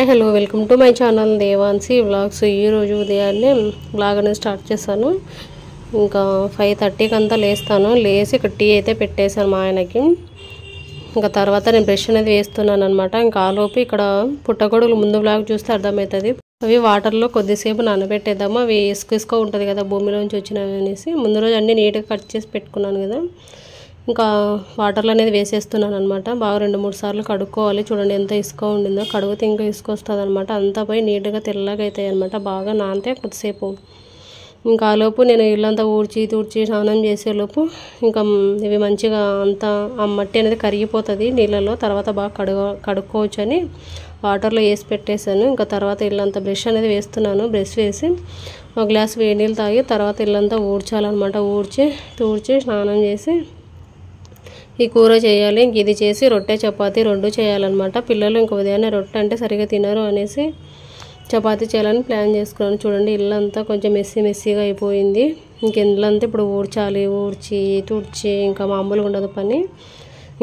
Hi hello welcome to my channel Devansi vlogs. ఈరోజు ఉదయాన్నే vlog అనేది స్టార్ట్ చేశాను. ఇంకా 5:30కి అంతా లేస్తాను. లేచి ఇక్కడ టీ అయితే పెట్టేశాను మా ఆయనకి. ఇంకా తర్వాత నేను బ్రష్ అనేది వేస్తున్నాను అనమాట. ఇంకా ఆలోపు ఇక్కడ పుట్టగొడుగులు ముందు వ్లాగ్ చూస్తే అర్థమవుతుంది. అవి వాటర్లో కొద్దిసేపు నానబెట్టేద్దాము. అవి ఇసుక ఉంటుంది కదా భూమిలోంచి వచ్చినవి అనేసి ముందు రోజు అన్నీ నీట్గా కట్ చేసి పెట్టుకున్నాను కదా. ఇంకా వాటర్లో అనేది వేసేస్తున్నాను అనమాట. బాగా 2-3 సార్లు కడుక్కోవాలి. చూడండి ఎంత ఇసుక ఉండిందో. కడిగితే ఇంకా ఇసుక వస్తుంది అనమాట. అంతా పోయి నీట్గా తెల్లగా అవుతాయి అనమాట. బాగా నానితే కొద్దిసేపు. ఇంకా ఆలోపు నేను ఇల్లంతా తుడిచి స్నానం చేసేలోపు ఇంకా ఇవి మంచిగా అంతా ఆ మట్టి అనేది కరిగిపోతుంది నీళ్ళలో. తర్వాత బాగా కడుక్కోవచ్చు అని వాటర్లో వేసి పెట్టేశాను. ఇంకా తర్వాత ఇల్లంతా బ్రష్ అనేది వేస్తున్నాను. బ్రష్ వేసి ఒక గ్లాస్ వేడి నీళ్ళు తాగి తర్వాత ఇల్లంతా ఊడ్చాలన్నమాట. తుడిచి స్నానం చేసి ఈ కూర చేయాలి. ఇంక ఇది చేసి రొట్టె చపాతీ 2 చేయాలన్నమాట. పిల్లలు ఇంక ఉదయాన్నే రొట్టె అంటే సరిగా తినరు అనేసి చపాతీ చేయాలని ప్లాన్ చేసుకున్నాను. చూడండి ఇల్లంతా కొంచెం మెస్సీగా అయిపోయింది. ఇంక ఇల్లంతా ఇప్పుడు తుడిచి ఇంకా మామూలుగా ఉండదు పని.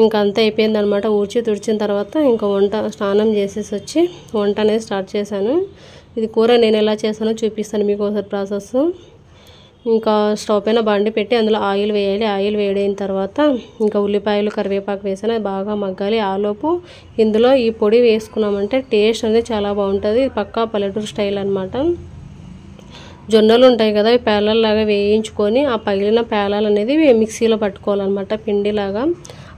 ఇంకా అంతా అయిపోయింది అనమాట. తుడిచిన తర్వాత ఇంకా స్నానం చేసేసి వచ్చి వంట అనేది స్టార్ట్ చేశాను. ఇది కూర నేను ఎలా చేశానో చూపిస్తాను మీకు ఒకసారి ప్రాసెస్. ఇంకా స్టవ్ పైన బండి పెట్టి అందులో ఆయిల్ వేయాలి. ఆయిల్ వేడైన తర్వాత ఇంకా ఉల్లిపాయలు కరివేపాకు వేసాను. అది బాగా మగ్గాలి. ఆలోపు ఇందులో ఈ పొడి వేసుకున్నామంటే టేస్ట్ అనేది చాలా బాగుంటుంది. పక్కా పల్లెటూరు స్టైల్ అనమాట. జొన్నలు ఉంటాయి కదా, పేలల్లాగా వేయించుకొని ఆ పగిలిన పేలాలు అనేది మిక్సీలో పట్టుకోవాలన్నమాట పిండిలాగా.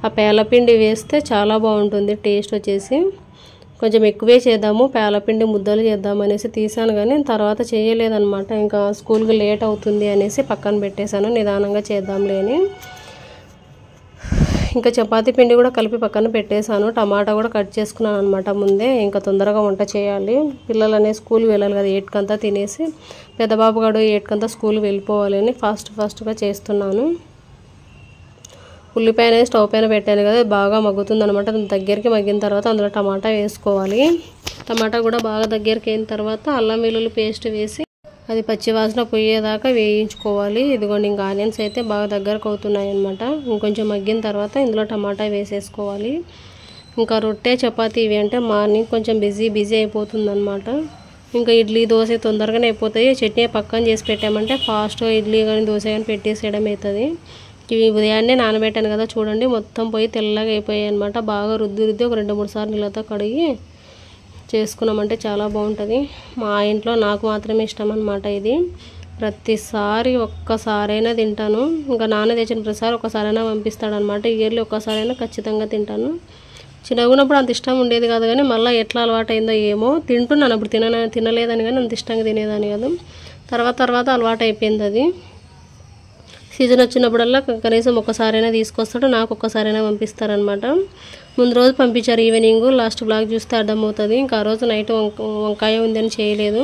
ఆ పేల పిండి వేస్తే చాలా బాగుంటుంది టేస్ట్ వచ్చేసి. కొంచెం ఎక్కువే చేద్దాము, పేలపిండి ముద్దలు చేద్దాం అనేసి తీసాను కానీ తర్వాత చేయలేదన్నమాట. ఇంకా స్కూల్కి లేట్ అవుతుంది అనేసి పక్కన పెట్టేశాను. నిదానంగా చేద్దాంలే అని ఇంకా చపాతీ పిండి కూడా కలిపి పక్కన పెట్టేశాను. టమాటా కూడా కట్ చేసుకున్నాను అనమాట ముందే. ఇంకా తొందరగా వంట చేయాలి. పిల్లలు అనేది స్కూల్కి వెళ్ళాలి కదా 8కంతా తినేసి. పెద్ద బాబు గారు 8కంతా స్కూల్కి వెళ్ళిపోవాలి అని ఫాస్ట్గా చేస్తున్నాను. ఉల్లిపాయ అనేది స్టవ్ పైన పెట్టాను కదా, బాగా మగ్గుతుంది అనమాట. దగ్గరికి మగ్గిన తర్వాత అందులో టమాటా వేసుకోవాలి. టమాటా కూడా బాగా దగ్గరికి అయిన తర్వాత అల్లం వెల్లుల్లి పేస్ట్ వేసి అది పచ్చివాసన పోయేదాకా వేయించుకోవాలి. ఇదిగోండి ఇంకా ఆనియన్స్ అయితే బాగా దగ్గరకు అవుతున్నాయి అనమాట. ఇంకొంచెం మగ్గిన తర్వాత ఇందులో టమాటా వేసేసుకోవాలి. ఇంకా రొట్టె చపాతీ ఇవి అంటే మార్నింగ్ కొంచెం బిజీ అయిపోతుంది అనమాట. ఇంకా ఇడ్లీ దోశ తొందరగానే అయిపోతాయి. చట్నీ పక్కన చేసి పెట్టామంటే ఫాస్ట్గా ఇడ్లీ కానీ దోశ కానీ పెట్టేసేయడం అవుతుంది. ఇవి ఉదయాన్నే నానబెట్టాను కదా, చూడండి మొత్తం పోయి తెల్లగా అయిపోయాయి అనమాట. బాగా రుద్ది ఒక 2-3 సార్లు నీళ్ళతో కడిగి చేసుకున్నామంటే చాలా బాగుంటుంది. మా ఇంట్లో నాకు మాత్రమే ఇష్టం అనమాట ఇది. ప్రతిసారి ఒక్కసారైనా తింటాను. ఇంకా నాన్న తెచ్చిన ప్రతిసారి ఒక్కసారైనా పంపిస్తాడనమాట. ఇయర్లీ ఒక్కసారైనా ఖచ్చితంగా తింటాను. చిన్నగున్నప్పుడు అంత ఇష్టం ఉండేది కాదు కానీ మళ్ళీ ఎట్లా అలవాటు అయిందో ఏమో. తింటున్నాను అప్పుడు తినలేదని కానీ అంత ఇష్టంగా తినేదాన్ని కాదు. తర్వాత అలవాటు అయిపోయింది అది. సీజన్ వచ్చినప్పుడల్లా కనీసం ఒక్కసారైనా తీసుకొస్తాడు. నాకు ఒక్కసారైనా పంపిస్తారనమాట. ముందు రోజు పంపించారు ఈవినింగ్. లాస్ట్ బ్లాగ్ చూస్తే అర్థమవుతుంది. ఇంకా ఆ రోజు నైట్ వంకాయ ఉందని చేయలేదు.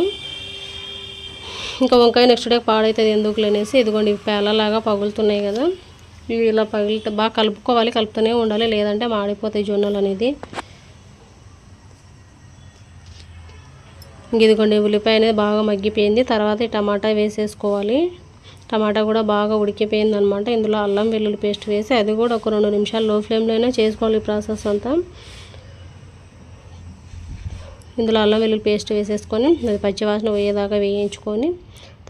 ఇంకా వంకాయ నెక్స్ట్ డే పాడవుతుంది ఎందుకు లేనేసి ఇదిగోండి పేలలాగా పగులుతున్నాయి కదా, ఇవి ఇలా పగిలితే బాగా కలుపుకోవాలి. కలుపుతూనే ఉండాలి, లేదంటే మాడిపోతాయి జొన్నలు అనేది. ఇంక ఇదిగోండి ఉల్లిపాయ అనేది బాగా మగ్గిపోయింది. తర్వాత ఈ టమాటా వేసేసుకోవాలి. టమాటా కూడా బాగా ఉడికిపోయింది అనమాట. ఇందులో అల్లం వెల్లుల్లి పేస్ట్ వేసి అది కూడా ఒక 2 నిమిషాలు లో ఫ్లేమ్లోనే చేసుకోవాలి ఈ ప్రాసెస్ అంతా. ఇందులో అల్లం వెల్లుల్లి పేస్ట్ వేసేసుకొని అది పచ్చివాసన పోయేదాకా వేయించుకొని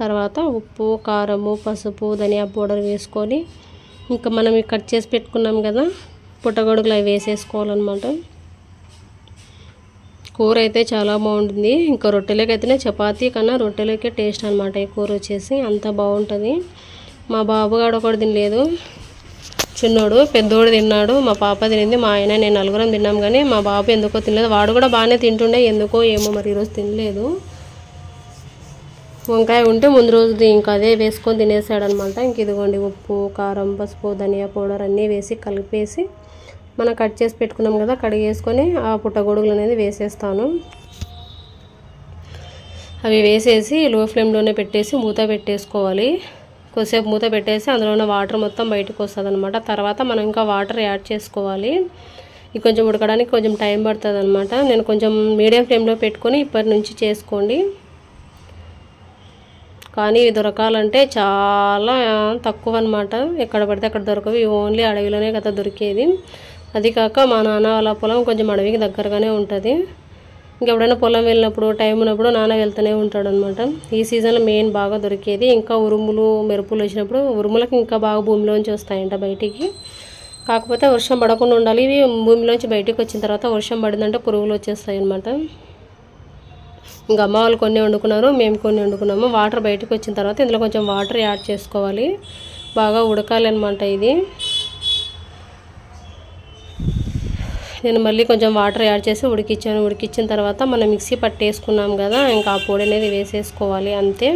తర్వాత ఉప్పు, కారము, పసుపు, ధనియా పౌడర్ వేసుకొని ఇంకా మనం కట్ చేసి పెట్టుకున్నాం కదా పుట్టగొడుగులు అవి వేసేసుకోవాలన్నమాట. కూర అయితే చాలా బాగుంటుంది. ఇంకా రొట్టెలకైతేనే చపాతీ కన్నా రొట్టెలకే టేస్ట్ అనమాట ఈ కూర వచ్చేసి. అంత బాగుంటుంది. మా బాబుగాడు ఒకటి తినలేదు, చిన్నోడు. పెద్దోడు తిన్నాడు, మా పాప తినింది, మా ఆయన నేను 4 తిన్నాం. కానీ మా బాబు ఎందుకో తినలేదు. వాడు కూడా బాగానే తింటుండే, ఎందుకో ఏమో మరి ఈరోజు తినలేదు. వంకాయ ఉంటే ముందు రోజు ఇంకా అదే వేసుకొని తినేసాడనమాట. ఇంక ఇదిగోండి ఉప్పు, కారం, పసుపు, ధనియా పౌడర్ అన్నీ వేసి కలిపేసి మనం కట్ చేసి పెట్టుకున్నాం కదా కడిగేసుకొని ఆ పుట్టగొడుగులు అనేది వేసేస్తాను. అవి వేసేసి లో ఫ్లేమ్లోనే పెట్టేసి మూత పెట్టేసుకోవాలి. కొద్దిసేపు మూత పెట్టేసి అందులో ఉన్న వాటర్ మొత్తం బయటకు వస్తుంది అనమాట. తర్వాత మనం ఇంకా వాటర్ యాడ్ చేసుకోవాలి. ఇది కొంచెం ఉడకడానికి కొంచెం టైం పడుతుంది అనమాట. నేను కొంచెం మీడియం ఫ్లేమ్లో పెట్టుకొని ఇప్పటి నుంచి చేసుకోండి. కానీ ఇవి దొరకాలంటే చాలా తక్కువ అనమాట. ఎక్కడ పడితే అక్కడ దొరకవు. ఓన్లీ అడవిలోనే కదా దొరికేది. అది కాక మా నాన్న వాళ్ళ పొలం కొంచెం అడవికి దగ్గరగానే ఉంటుంది. ఇంకెప్పుడైనా పొలం వెళ్ళినప్పుడు టైం ఉన్నప్పుడు నాన్న వెళ్తూనే ఉంటాడు అనమాట. ఈ సీజన్లో మెయిన్ బాగా దొరికేది. ఇంకా ఉరుములు మెరుపులు వచ్చినప్పుడు ఉరుములకు ఇంకా బాగా భూమిలోంచి వస్తాయంట బయటికి. కాకపోతే వర్షం పడకుండా ఉండాలి. ఇవి భూమిలోంచి బయటికి వచ్చిన తర్వాత వర్షం పడిందంటే పురుగులు వచ్చేస్తాయి అన్నమాట. ఇంకా అమ్మ వాళ్ళు కొన్ని వండుకున్నారు, మేము కొన్ని వండుకున్నాము. వాటర్ బయటకు వచ్చిన తర్వాత ఇందులో కొంచెం వాటర్ యాడ్ చేసుకోవాలి, బాగా ఉడకాలి అనమాట. ఇది నేను మళ్ళీ కొంచెం వాటర్ యాడ్ చేసి ఉడికించిన తర్వాత మనం మిక్సీ పట్టేసుకున్నాం కదా, ఇంకా ఆ పొడి అనేది వేసేసుకోవాలి. అంతే,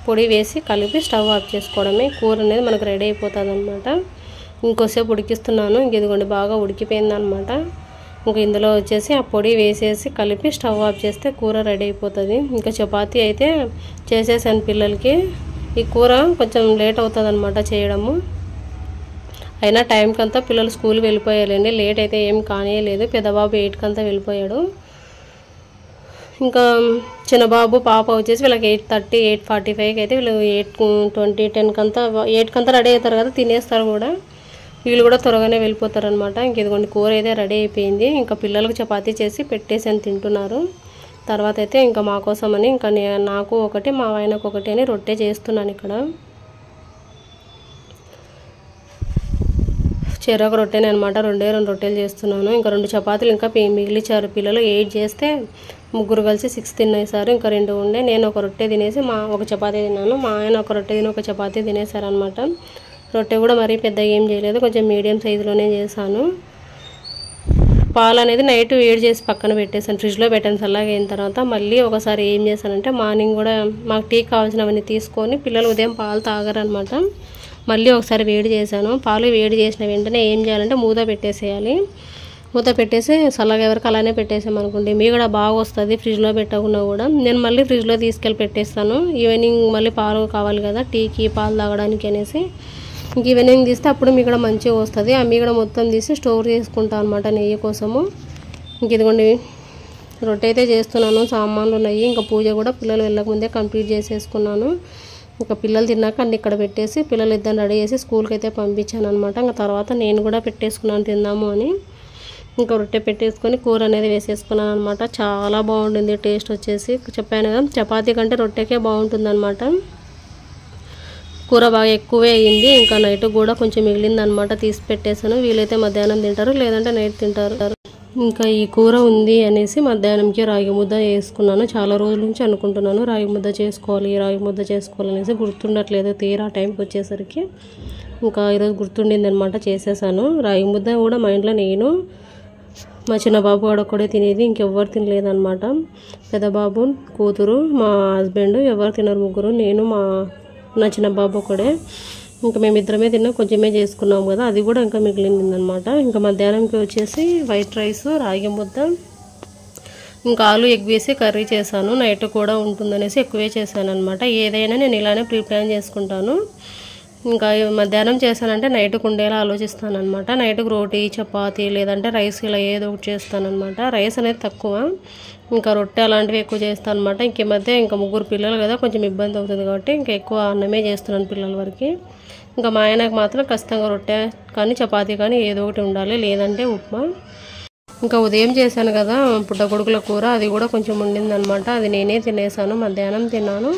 పొడి వేసి కలిపి స్టవ్ ఆఫ్ చేసుకోవడమే. కూర అనేది మనకు రెడీ అయిపోతుంది అనమాట. ఇంకోసేపు ఉడికిస్తున్నాను. ఇదిగోండి బాగా ఉడికిపోయిందనమాట. ఇంకా ఇందులో వచ్చేసి ఆ పొడి వేసేసి కలిపి స్టవ్ ఆఫ్ చేస్తే కూర రెడీ అయిపోతుంది. ఇంకా చపాతీ అయితే చేసేసాను పిల్లలకి. ఈ కూర కొంచెం లేట్ అవుతుంది అనమాట చేయడము. అయినా టైంకి అంతా పిల్లలు స్కూల్ వెళ్ళిపోయారండి. లేట్ అయితే ఏం కానియలేదు. పెద్దబాబు 8 వెళ్ళిపోయాడు. ఇంకా చిన్నబాబు పాప వచ్చేసి వీళ్ళకి 8:30 8:45 అయితే వీళ్ళు 8:20 10 రెడీ అవుతారు కదా, తినేస్తారు కూడా. వీళ్ళు కూడా త్వరగానే వెళ్ళిపోతారనమాట. ఇంక ఇదిగోండి కూర అయితే రెడీ అయిపోయింది. ఇంకా పిల్లలకు చపాతీ చేసి పెట్టేసి అని తింటున్నారు. తర్వాత అయితే ఇంకా మా కోసమని ఇంకా నాకు ఒకటి మా ఆయనకు ఒకటి అని రొట్టె చేస్తున్నాను. ఇక్కడ చెరొక రొట్టెని అనమాట, 2 రొట్టెలు చేస్తున్నాను. ఇంకా 2 చపాతీలు ఇంకా మిగిలిచారు పిల్లలు. 8 చేస్తే 3 కలిసి 6 తినేసారు. ఇంకా 2 ఉండే. నేను ఒక రొట్టె తినేసి ఒక చపాతీ తిన్నాను. మా ఆయన ఒక రొట్టె తిని ఒక చపాతీ తినేసారనమాట. రొట్టె కూడా మరీ పెద్దగా ఏం చేయలేదు, కొంచెం మీడియం సైజులోనే చేశాను. పాలు అనేది నైట్ వేడి చేసి పక్కన పెట్టేసాను, ఫ్రిడ్జ్లో పెట్టాను. చల్లగా అయిన తర్వాత మళ్ళీ ఒకసారి ఏం చేశానంటే మార్నింగ్ కూడా మాకు టీ కావాల్సినవన్నీ తీసుకొని, పిల్లలు ఉదయం పాలు తాగరనమాట, మళ్ళీ ఒకసారి వేడి చేశాను. పాలు వేడి చేసిన వెంటనే ఏం చేయాలంటే మూత పెట్టేసేయాలి. మూత పెట్టేసి చల్లగా వరకు అలానే పెట్టేసామనుకోండి మీ కూడా బాగా వస్తుంది. ఫ్రిడ్జ్లో పెట్టకుండా కూడా నేను మళ్ళీ ఫ్రిడ్జ్లో తీసుకెళ్ళి పెట్టేస్తాను. ఈవినింగ్ మళ్ళీ పాలు కావాలి కదా టీకి, పాలు తాగడానికి అనేసి. ఇంక ఈవినింగ్ తీస్తే అప్పుడు మీగడ మంచిగా వస్తుంది. ఆ మీగడ మొత్తం తీసి స్టోర్ చేసుకుంటాను అనమాట నెయ్యి కోసము. ఇంక ఇదిగోండి రొట్టె అయితే చేస్తున్నాను, సామాన్లు ఉన్నాయి. ఇంకా పూజ కూడా పిల్లలు వెళ్ళకముందే కంప్లీట్ చేసేసుకున్నాను. ఇంకా పిల్లలు తిన్నాక అన్ని ఇక్కడ పెట్టేసి పిల్లలు ఇద్దరు రెడీ చేసి స్కూల్కి అయితే పంపించాను అనమాట. ఇంకా తర్వాత నేను కూడా పెట్టేసుకున్నాను తిందాము అని. ఇంకా రొట్టె పెట్టేసుకొని కూర అనేది వేసేసుకున్నాను అనమాట. చాలా బాగుంటుంది టేస్ట్ వచ్చేసి. చెప్పాను కదా చపాతీ కంటే రొట్టెకే బాగుంటుంది అనమాట. కూర బాగా ఎక్కువే అయ్యింది. ఇంకా నైట్ కూడా కొంచెం మిగిలింది అనమాట, తీసి పెట్టేశాను. వీలైతే మధ్యాహ్నం తింటారు, లేదంటే నైట్ తింటారు. ఇంకా ఈ కూర ఉంది అనేసి మధ్యాహ్నంకి రాగి ముద్ద వేసుకున్నాను. చాలా రోజుల నుంచి అనుకుంటున్నాను రాగి ముద్ద చేసుకోవాలి అనేసి, గుర్తుండట్లేదు తీరా టైంకి వచ్చేసరికి. ఇంకా ఈరోజు గుర్తుండింది అనమాట, చేసేసాను. రాగి ముద్ద కూడా మా ఇంట్లో నేను మా చిన్న బాబు కూడా ఒక్కడే తినేది, ఇంకెవ్వరు తినలేదన్నమాట. పెద్ద బాబు, కూతురు, మా హస్బెండ్ ఎవరు తినరు, ముగ్గురు. నేను నా చిన్న బాబు ఒకడే. ఇంకా మేమిద్దరమే తిన్నా, కొంచెమే చేసుకున్నాం కదా, అది కూడా ఇంకా మిగిలిందనమాట. ఇంకా మధ్యాహ్నంకి వచ్చేసి వైట్ రైస్, రాగి ముద్ద, ఇంకా ఆలు ఎగ్ వేసి కర్రీ చేశాను. నైట్ కూడా ఉంటుందనేసి ఎక్కువే చేశాను అనమాట. ఏదైనా నేను ఇలానే ప్రిప్లాన్ చేసుకుంటాను. ఇంకా మధ్యాహ్నం చేశానంటే నైట్కి ఉండేలా ఆలోచిస్తాను అనమాట. నైట్కి రోటీ, చపాతీ లేదంటే రైస్ ఇలా ఏదో ఒకటి చేస్తాను అనమాట. రైస్ అనేది తక్కువ, ఇంకా రొట్టె అలాంటివి ఎక్కువ చేస్తాను అనమాట. ఇంక ఈ మధ్య ఇంకా ముగ్గురు పిల్లలు కదా, కొంచెం ఇబ్బంది అవుతుంది కాబట్టి ఇంకా ఎక్కువ అన్నమే చేస్తున్నాను పిల్లల వరకు. ఇంకా మా ఆయనకు మాత్రం ఖచ్చితంగా రొట్టె కానీ చపాతీ కానీ ఏదో ఒకటి ఉండాలి, లేదంటే ఉప్మా. ఇంకా ఉదయం చేశాను కదా పుట్టగొడుగుల కూర, అది కూడా కొంచెం ఉండిందనమాట. అది నేనే తినేసాను, మధ్యాహ్నం తిన్నాను.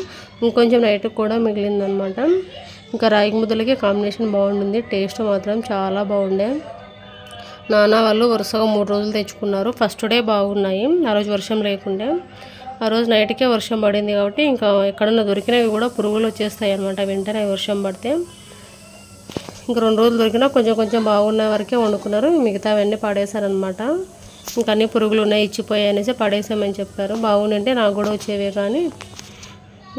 ఇంకొంచెం నైట్కి కూడా మిగిలిందనమాట. ఇంకా రాగి ముద్దలకి కాంబినేషన్ బాగుంటుంది, టేస్ట్ మాత్రం చాలా బాగుండే. నాన్న వాళ్ళు వరుసగా 3 రోజులు తెచ్చుకున్నారు. ఫస్ట్ డే బాగున్నాయి, ఆ రోజు వర్షం లేకుండే. ఆ రోజు నైట్కే వర్షం పడింది కాబట్టి ఇంకా ఎక్కడన్నా దొరికినవి కూడా పురుగులు వచ్చేస్తాయి అనమాట వెంటనే వర్షం పడితే. ఇంకా 2 రోజులు దొరికినా కొంచెం బాగున్న వరకే వండుకున్నారు, మిగతావన్నీ పడేశారనమాట. ఇంకా అన్ని పురుగులు ఉన్నాయి, ఇచ్చిపోయాయి అనేసి పడేసామని చెప్పారు. బాగుండింటే నాకు కూడా వచ్చేవే కానీ.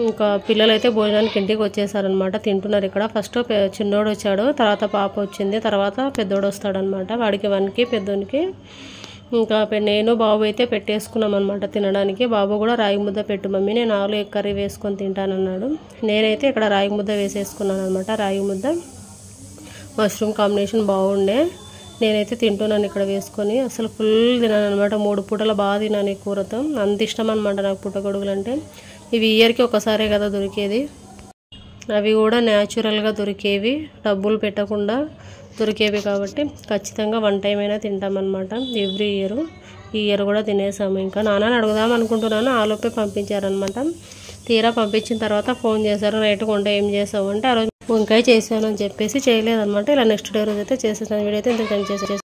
ఇంకా పిల్లలు అయితే భోజనానికి ఇంటికి వచ్చేసారనమాట, తింటున్నారు ఇక్కడ. ఫస్ట్ చిన్నోడు వచ్చాడు, తర్వాత పాప వచ్చింది, తర్వాత పెద్దోడు వస్తాడనమాట. వాడికి 1కి పెద్దోనికి. ఇంకా నేను బాబు అయితే పెట్టేసుకున్నాం అనమాట తినడానికి. బాబు కూడా రాగి ముద్ద పెట్టు మమ్మీ, నేను ఆలు ఎగ్ కర్రీ వేసుకొని తింటానన్నాడు. నేనైతే ఇక్కడ రాగి ముద్ద వేసేసుకున్నాను అనమాట. రాగి ముద్ద మష్రూమ్ కాంబినేషన్ బాగుండే. నేనైతే తింటున్నాను ఇక్కడ వేసుకొని, అసలు ఫుల్ తిన్నాను అనమాట. 3 పూటలు బాగా తిన్నాను ఈ కూరతో, అంత ఇష్టం అనమాట నాకు పుట్టగొడుగులు అంటే. ఇవి ఇయర్కి ఒకసారే కదా దొరికేది, అవి కూడా న్యాచురల్గా దొరికేవి, డబ్బులు పెట్టకుండా దొరికేవి కాబట్టి ఖచ్చితంగా 1 టైం అయినా తింటామన్నమాట ఎవ్రీ ఇయర్. ఈ ఇయర్ కూడా తినేసాము. ఇంకా నాన్నని అడుగుదాం అనుకుంటున్నాను, ఆలోపే పంపించారనమాట. తీరా పంపించిన తర్వాత ఫోన్ చేశారు, నైట్కి వంట ఏం చేసావు అంటే ఆ రోజు వంకాయ చేశాను అని చెప్పేసి చేయలేదన్నమాట. ఇలా నెక్స్ట్ డే రోజు అయితే చేసేసాను. వీడియో అయితే ఇంత చేసేసాను.